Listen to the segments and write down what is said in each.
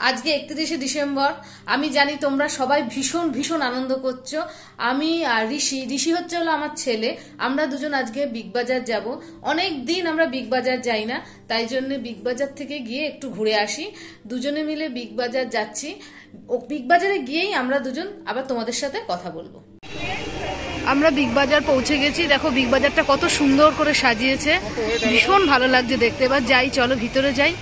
আজকে 31শে ডিসেম্বর। আমি জানি তোমরা সবাই ভীষণ ভীষণ আনন্দ করছো। আমি আর ঋষি হচ্ছে হলো আমার ছেলে। আমরা দুজন আজকে বিগ বাজার যাব। অনেক দিন আমরা বিগ বাজার যাই না, তাই জন্য বিগ বাজার থেকে গিয়ে একটু ঘুরে আসি। দুজনে মিলে বিগ বাজার যাচ্ছি। বিগ বাজারে গিয়েই আমরা দুজন আবার তোমাদের সাথে কথা বলবো। আমরা বিগ বাজার পৌঁছে গেছি। দেখো বিগ বাজারটা কত সুন্দর করে সাজিয়েছে, ভীষণ ভালো লাগছে দেখতে। এবার যাই, চলো ভিতরে যাই।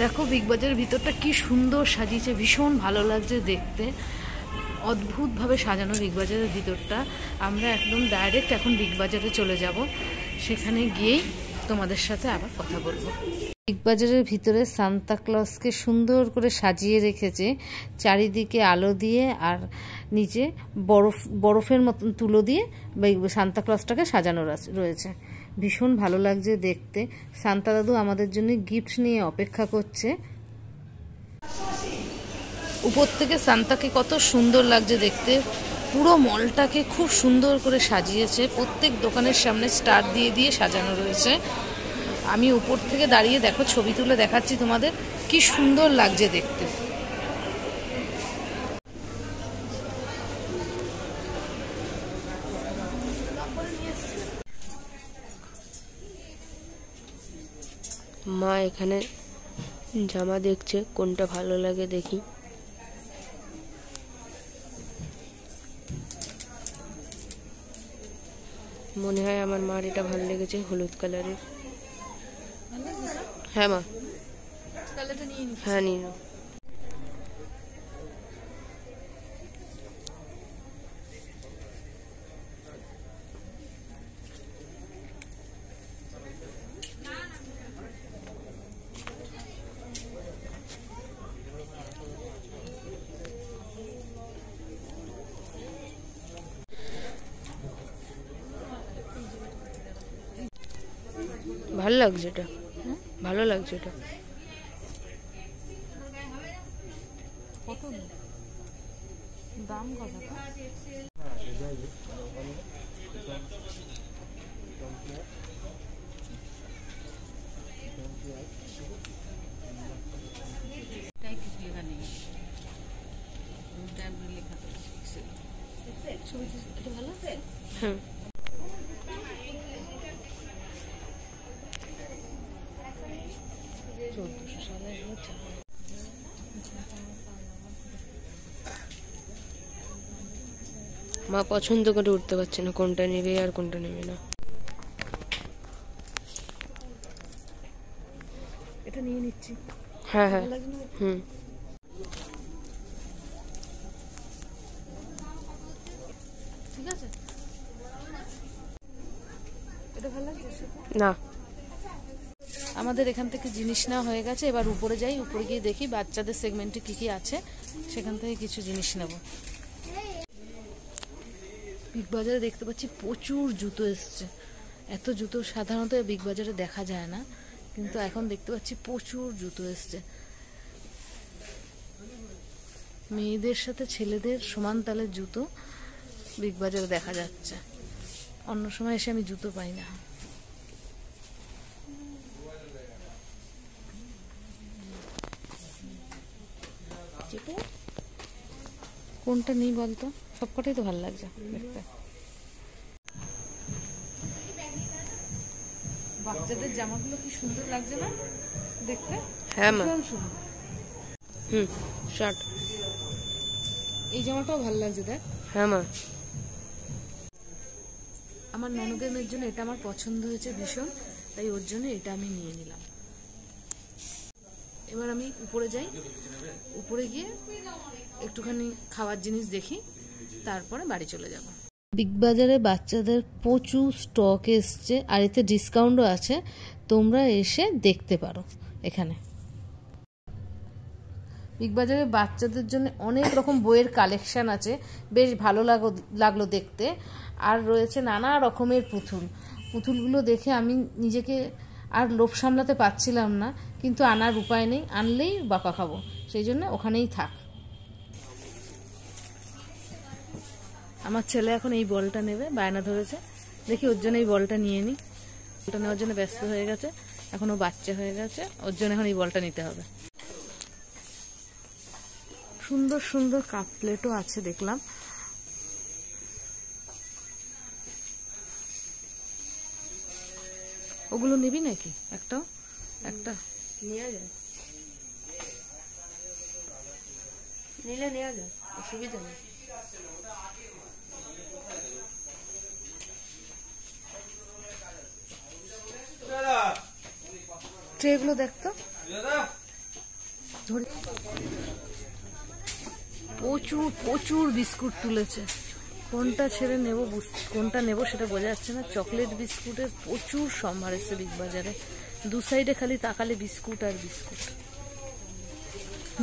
দেখো বিগ বাজারের ভিতরটা কি সুন্দর সাজিয়েছে, ভীষণ ভালো লাগছে দেখতে। অদ্ভুতভাবে সাজানো বিগ বাজারের ভিতরটা। আমরা একদম ডাইরেক্ট এখন বিগ বাজারে চলে যাব, সেখানে গিয়েই তোমাদের সাথে আবার কথা বলবো। বিগ বাজারের ভিতরে সান্তা ক্লজকে সুন্দর করে সাজিয়ে রেখেছে, চারিদিকে আলো দিয়ে আর নিচে বরফের মতন তুলো দিয়ে সান্তা ক্লজটাকে সাজানো রয়েছে। ভীষণ ভালো লাগছে দেখতে। সান্তা দাদু আমাদের জন্য গিফট নিয়ে অপেক্ষা করছে। উপর থেকে সান্তাকে কত সুন্দর লাগছে দেখতে। পুরো মলটাকে খুব সুন্দর করে সাজিয়েছে, প্রত্যেক দোকানের সামনে স্টার দিয়ে দিয়ে সাজানো রয়েছে। আমি উপর থেকে দাঁড়িয়ে দেখো ছবি তুলে দেখাচ্ছি তোমাদের, কি সুন্দর লাগছে দেখতে। মা এখানে জামা দেখছে, কোনটা ভালো লাগে দেখি। মনে হয় আমার মার এটা ভালো লেগেছে, হলুদ কালারের। হ্যাঁ মা, হ্যাঁ নিয়ে নাও। ভালো লাগছে এটা, ভালো লাগছে এটা। কত দাম? কত? হ্যাঁ মা পছন্দ করে উঠতে পারছে না কোনটা নেবে আর কোনটা নেবে না। এটা নিয়ে নিচ্ছি। হ্যাঁ হ্যাঁ হুম। ঠিক আছে, এটা ভালো লাগছে না। আমাদের এখান থেকে জিনিস নেওয়া হয়ে গেছে। এবার উপরে যাই, উপরে গিয়ে দেখি বাচ্চাদের সেগমেন্টে কি কি আছে, সেখান থেকে কিছু জিনিস নেব। বিগ বাজারে দেখতে পাচ্ছি প্রচুর জুতো এসছে। এত জুতো সাধারণত বিগ বাজারে দেখা যায় না, কিন্তু এখন দেখতে পাচ্ছি প্রচুর জুতো এসছে। মেয়েদের সাথে ছেলেদের সমান তালের জুতো বিগ বাজারে দেখা যাচ্ছে। অন্য সময় এসে আমি জুতো পাই না। কোনটা নেই বলতো? সবকটাই তো ভালো লাগছে দেখতে। বাচ্চাদের জামাগুলো কি সুন্দর লাগছে না দেখতে? হ্যাঁ মা, ভীষণ সুন্দর। হুম শার্ট। এই জামাটাও ভালো লাগছে দেখ। হ্যাঁ মা, আমার ননদের মেয়ের জন্য এটা আমার পছন্দ হয়েছে ভীষণ, তাই ওর জন্য এটা আমি নিয়ে নিলাম। এবার আমি উপরে যাই, উপরে গিয়ে একটুখানি খাওয়ার জিনিস দেখি, তারপরে বাড়ি চলে যাব। বিগ বাজারে বাচ্চাদের প্রচুর স্টক এসছে, আর এতে ডিসকাউন্টও আছে। তোমরা এসে দেখতে পারো এখানে। বিগ বাজারে বাচ্চাদের জন্য অনেক রকম বইয়ের কালেকশন আছে, বেশ ভালো লাগলো দেখতে। আর রয়েছে নানা রকমের পুতুলগুলো দেখে আমি নিজেকে আর লোভ সামলাতে পারছিলাম না, কিন্তু আনার উপায় নেই, আনলেই বকা খাবো, সেই জন্য ওখানেই থাক। আমার ছেলে এখন এই বলটা নেবে, বায়না ধরেছে, দেখি ওর জন্য এই বলটা নিয়ে নিই। বলটা নেওয়ার জন্য ব্যস্ত হয়ে গেছে, এখন ও বাচ্চা হয়ে গেছে, ওর জন্য এখন এই বলটা নিতে হবে। সুন্দর সুন্দর কাপ প্লেটও আছে দেখলাম। ওগুলো নিবি নাকি? একটা নেওয়া যায়, নিলে নেওয়া যায়, অসুবিধা নেই। ট্রেগুলো দেখতো, প্রচুর প্রচুর বিস্কুট তুলেছে। কোনটা ছেড়ে নেব, কোনটা নেব সেটা বোঝা যাচ্ছে না। চকলেট বিস্কুটের প্রচুর সম্ভার এসছে বিগ বাজারে। দু সাইডে খালি তাকালে বিস্কুট আর বিস্কুট।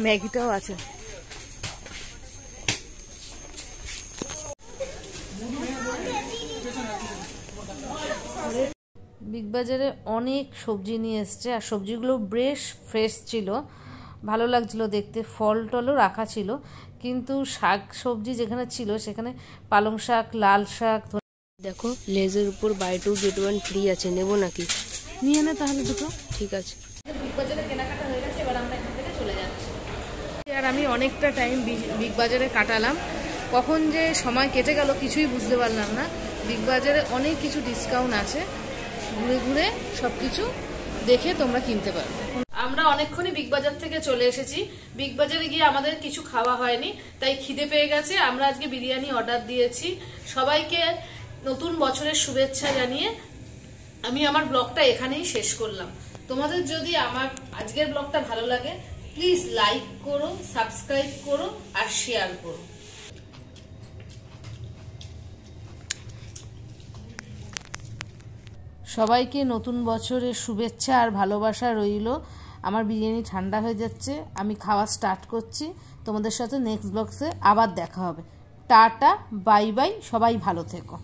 ম্যাগিটাও আছে। বিগ বাজারে অনেক সবজি নিয়ে এসছে, আর সবজিগুলো বেশ ফ্রেশ ছিল, ভালো লাগছিল দেখতে। ফল টলও রাখা ছিল, কিন্তু শাক সবজি যেখানে ছিল সেখানে পালং শাক, লাল শাক। দেখো লেজের উপর বাই 2 get 1 ফ্রি আছে, নেবো নাকি? নিয়ে নে তাহলে দুটো। ঠিক আছে। বিগ বাজারে কেনাকাটা হয়ে গেছে, এবার আমরা এখান থেকে চলে যাচ্ছি। আর আমি অনেকটা টাইম বিগ বাজারে কাটালাম, কখন যে সময় কেটে গেল কিছুই বুঝতে পারলাম না। বিগ বাজারে অনেক কিছু ডিসকাউন্ট আছে, ঘুরে ঘুরে সবকিছু দেখে তোমরা কিনতে পারবে। আমরা অনেকক্ষণই বিগ বাজার থেকে চলে এসেছি। বিগ বাজারে গিয়ে আমাদের কিছু খাওয়া হয়নি, তাই খিদে পেয়ে গেছে। আমরা আজকে বিরিয়ানি অর্ডার দিয়েছি। সবাইকে নতুন বছরের শুভেচ্ছা জানিয়ে আমি আমার ব্লগটা এখানেই শেষ করলাম। তোমাদের যদি আমার আজকের ব্লগটা ভালো লাগে, প্লিজ লাইক করো, সাবস্ক্রাইব করো আর শেয়ার করো। সবাইকে নতুন বছরের শুভেচ্ছা আর ভালোবাসা রইল। আমার বিরিয়ানি ঠান্ডা হয়ে যাচ্ছে, আমি খাওয়া স্টার্ট করছি। তোমাদের সাথে নেক্সট ব্লগে আবার দেখা হবে। টাটা, বাই বাই, সবাই ভালো থেকো।